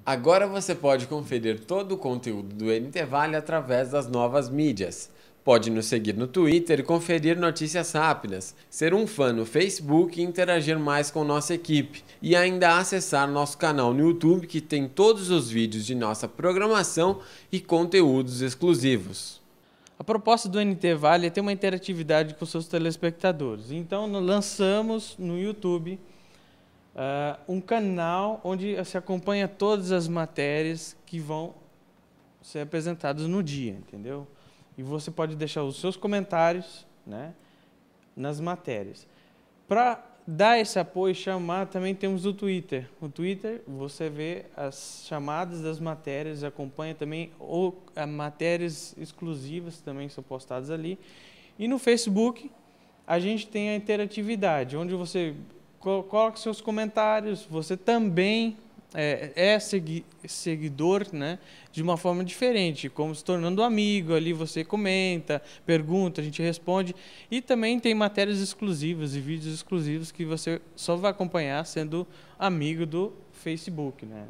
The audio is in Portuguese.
Agora você pode conferir todo o conteúdo do NT Vale através das novas mídias. Pode nos seguir no Twitter e conferir notícias rápidas, ser um fã no Facebook e interagir mais com nossa equipe. E ainda acessar nosso canal no YouTube, que tem todos os vídeos de nossa programação e conteúdos exclusivos. A proposta do NT Vale é ter uma interatividade com seus telespectadores. Então, nós lançamos no YouTube um canal onde se acompanha todas as matérias que vão ser apresentadas no dia, entendeu? E você pode deixar os seus comentários, né, nas matérias. Para dar esse apoio e chamar, também temos o Twitter. No Twitter você vê as chamadas das matérias, acompanha também matérias exclusivas também são postadas ali. E no Facebook a gente tem a interatividade, onde você coloca seus comentários, você também é seguidor, né, de uma forma diferente, como se tornando amigo, ali você comenta, pergunta, a gente responde, e também tem matérias exclusivas e vídeos exclusivos que você só vai acompanhar sendo amigo do Facebook, né.